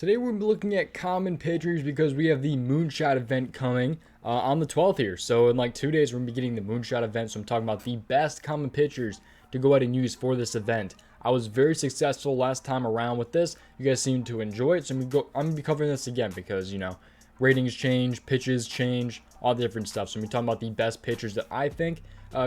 Today we're looking at common pitchers because we have the Moonshot event coming on the 12th here. So in like 2 days we're going to be getting the Moonshot event. So I'm talking about the best common pitchers to go ahead and use for this event. I was very successful last time around with this. You guys seem to enjoy it. So I'm going to be covering this again because, ratings change, pitches change, all the different stuff. So I'm going to be talking about the best pitchers that I think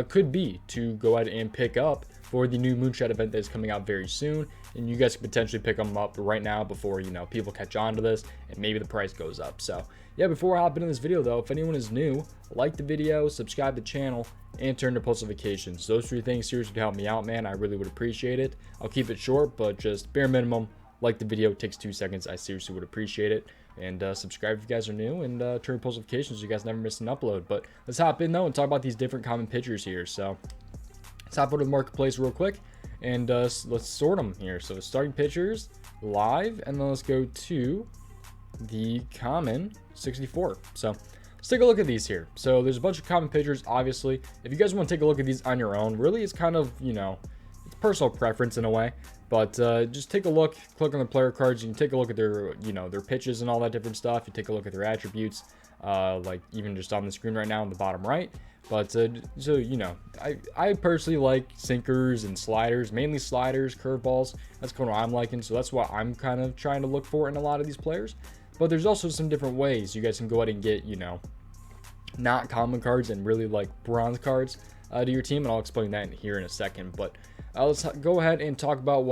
could be to go ahead and pick up for the new Moonshot event that is coming out very soon. And you guys can potentially pick them up right now before, people catch on to this and maybe the price goes up. So, yeah, before I hop into this video, though, if anyone is new, like the video, subscribe to the channel, and turn to post notifications. Those three things seriously help me out, man. I really would appreciate it. I'll keep it short, but just bare minimum, like the video. It takes 2 seconds. I seriously would appreciate it. And subscribe if you guys are new, and turn post notifications so you guys never miss an upload. But let's hop in, though, and talk about these different common pitchers here. So let's hop over to the marketplace real quick, and let's sort them here. So starting pitchers, live, and then let's go to the common 64. So let's take a look at these here. So there's a bunch of common pitchers, obviously. If you guys want to take a look at these on your own, really it's kind of, it's personal preference in a way. But just take a look, click on the player cards. You can take a look at their, their pitches and all that different stuff. You take a look at their attributes, like even just on the screen right now in the bottom right. But so I personally like sinkers and sliders, mainly sliders, curveballs. That's kind of what I'm liking. So that's what I'm kind of trying to look for in a lot of these players. But there's also some different ways you guys can go ahead and get, not common cards and really like bronze cards to your team, and I'll explain that here in a second. But let's go ahead and talk about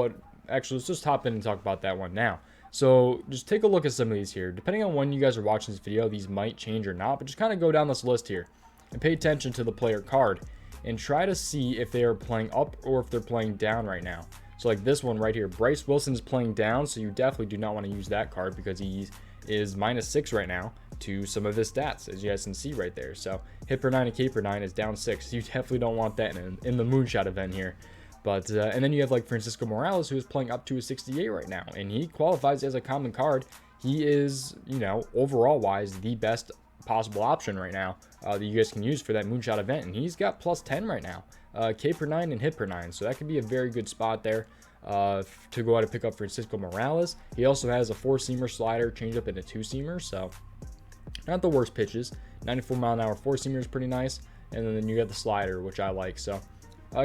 let's just hop in and talk about that one now. So just take a look at some of these here. Depending on when you guys are watching this video, these might change or not, but just kind of go down this list here and pay attention to the player card and try to see if they are playing up or if they're playing down right now. So like this one right here, Bryce Wilson is playing down, so you definitely do not want to use that card because he is -6 right now to some of his stats, as you guys can see right there. So hit per 9 and K per 9 is down 6. You definitely don't want that in the Moonshot event here. But and then you have like Francisco Morales, who is playing up to a 68 right now, and he qualifies as a common card. He is, overall wise, the best possible option right now that you guys can use for that Moonshot event, and he's got +10 right now, K per 9 and hit per 9, so that could be a very good spot there to go out and pick up Francisco Morales. He also has a 4-seamer slider, changeup, and a 2-seamer, so not the worst pitches. 94-mile-an-hour 4-seamer is pretty nice, and then you got the slider, which I like, so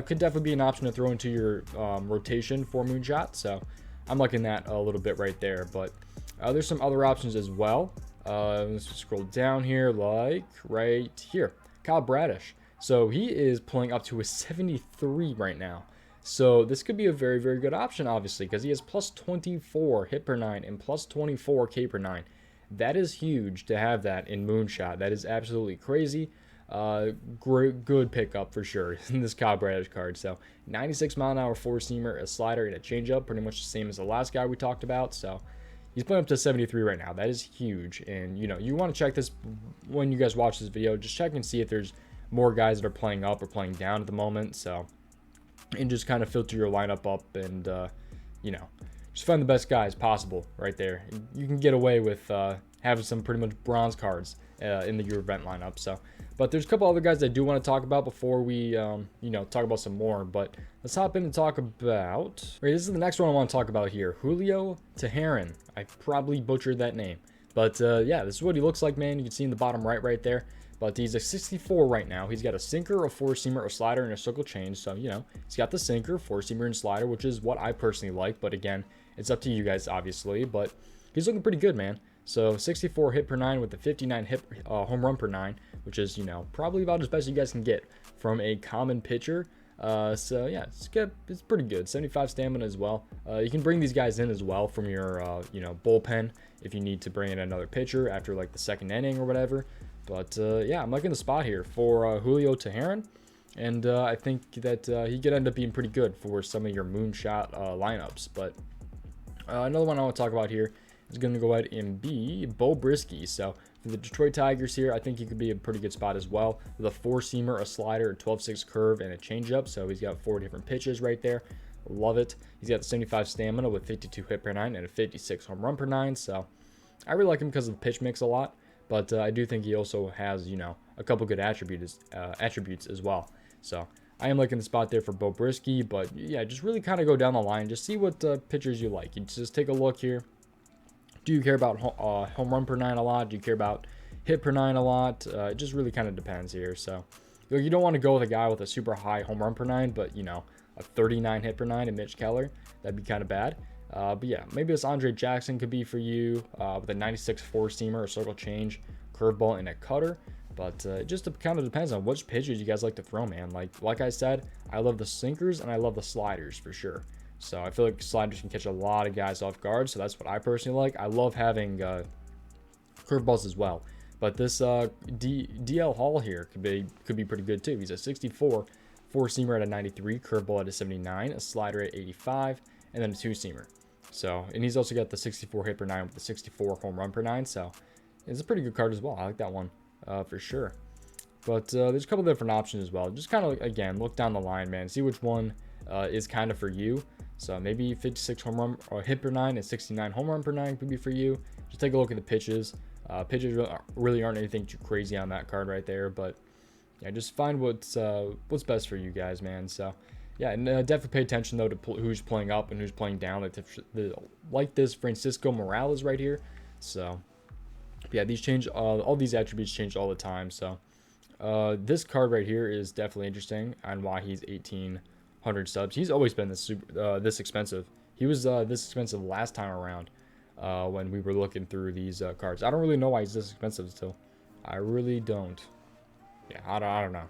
could definitely be an option to throw into your rotation for Moonshot. So I'm liking that a little bit right there, but there's some other options as well. Let's just scroll down here, like right here, Kyle Bradish. So he is playing up to a 73 right now. So this could be a very, very good option, obviously, because he has +24 hit per 9 and +24 K per 9. That is huge to have that in Moonshot. That is absolutely crazy. Great, good pickup for sure in this Kyle Bradish card. So 96-mile-an-hour 4-seamer, a slider, and a changeup, pretty much the same as the last guy we talked about. So he's playing up to 73 right now. That is huge. And, you want to check this when you guys watch this video. Just check and see if there's more guys that are playing up or playing down at the moment. So, and just kind of filter your lineup up and, just find the best guys possible right there. You can get away with having some pretty much bronze cards in your event lineup. So, but there's a couple other guys I do want to talk about before we, talk about some more. But let's hop in and talk about. Right, this is the next one I want to talk about here. Julio Teheran. I probably butchered that name, but yeah, this is what he looks like, man. You can see in the bottom right there. But he's a 64 right now. He's got a sinker, a 4-seamer, a slider, and a circle change. So, he's got the sinker, 4-seamer, and slider, which is what I personally like. But again, it's up to you guys, obviously. But he's looking pretty good, man. So 64 hit per 9 with a 59 home run per 9, which is, probably about as best you guys can get from a common pitcher. So yeah, it's good. It's pretty good. 75 stamina as well. You can bring these guys in as well from your, bullpen if you need to bring in another pitcher after like the second inning or whatever. But yeah, I'm liking the spot here for Julio Teheran, and I think that he could end up being pretty good for some of your Moonshot lineups. But another one I want to talk about here is going to go ahead and be Bo Brisky. So for the Detroit Tigers here, I think he could be a pretty good spot as well. With a 4-seamer, a slider, a 12-6 curve, and a changeup. So he's got 4 different pitches right there. Love it. He's got 75 stamina with 52 hit per 9 and a 56 home run per 9. So I really like him because of the pitch mix a lot. But I do think he also has, a couple good attributes as well. So I am liking the spot there for Bo Brisky. But yeah, just really kind of go down the line. Just see what pitchers you like. You just take a look here. Do you care about home run per 9 a lot? Do you care about hit per 9 a lot? It just really kind of depends here. So you don't want to go with a guy with a super high home run per 9, but a 39 hit per 9 in Mitch Keller. That'd be kind of bad. But yeah, maybe this Andre Jackson could be for you with a 96 four-seamer, a circle change, curveball, and a cutter. But it just kind of depends on which pitches you guys like to throw, man. Like I said, I love the sinkers and I love the sliders for sure. So I feel like sliders can catch a lot of guys off guard. So that's what I personally like. I love having curveballs as well. But this DL Hall here could be pretty good too. He's a 64 four-seamer at a 93, curveball at a 79, a slider at 85, and then a two-seamer. So, and he's also got the 64 hit per 9 with the 64 home run per 9. So it's a pretty good card as well. I like that one for sure. But there's a couple different options as well. Just kind of, again, look down the line, man. See which one is kind of for you. So maybe 56 home run or hit per 9 and 69 home run per 9 could be for you. Just take a look at the pitches. Pitches really aren't anything too crazy on that card right there, but yeah, just find what's best for you guys, man. So yeah, and definitely pay attention though to who's playing up and who's playing down. Like this Francisco Morales right here. So yeah, these change. All these attributes change all the time. So this card right here is definitely interesting on why he's 1,800 subs. He's always been this expensive. He was this expensive last time around. When we were looking through these cards. I don't really know why he's this expensive still. I really don't. Yeah, I don't know.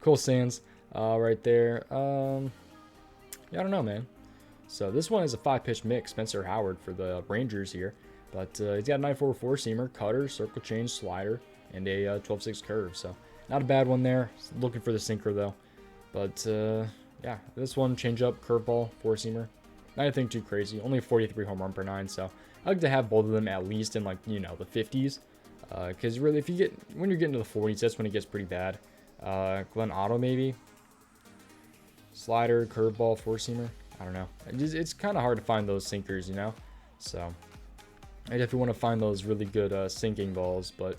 Cole Sands right there. Yeah, I don't know, man. So this one is a 5-pitch mix. Spencer Howard for the Rangers here. But he's got a 9.4 four-seamer, cutter, circle change, slider, and a 12.6 curve. So not a bad one there. Looking for the sinker, though. But yeah, this one, change up, curveball, four-seamer. Not anything too crazy. Only 43 home run per 9. So I like to have both of them at least in, like, the 50s. Because really, when you're getting to the 40s, that's when it gets pretty bad. Glenn Otto, maybe. Slider, curveball, four-seamer. I don't know. It's kind of hard to find those sinkers, So I definitely want to find those really good sinking balls. But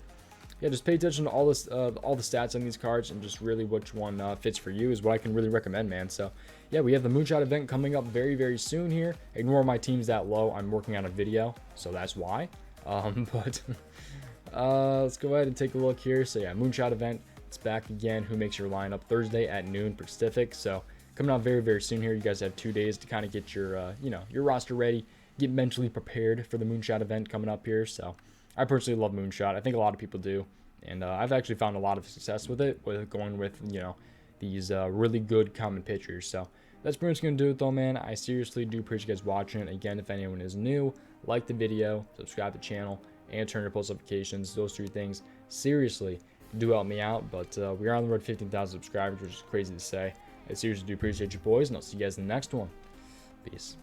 yeah, just pay attention to all the stats on these cards, and just really which one fits for you is what I can really recommend, man. So yeah, we have the Moonshot event coming up very, very soon here. Ignore my team's that low. I'm working on a video, so that's why. But let's go ahead and take a look here. So yeah, Moonshot event. It's back again. Who makes your lineup Thursday at noon Pacific. So coming out very, very soon here. You guys have 2 days to kind of get your your roster ready, get mentally prepared for the Moonshot event coming up here. So I personally love Moonshot. I think a lot of people do, and I've actually found a lot of success with it, with going with these really good common pitchers. So that's pretty much gonna do it though, man. I seriously do appreciate you guys watching. Again, if anyone is new, like the video, subscribe to the channel, and turn your post notifications. Those 3 things seriously do help me out. But we are on the road to 15,000 subscribers, which is crazy to say. I seriously do appreciate you boys, and I'll see you guys in the next one. Peace.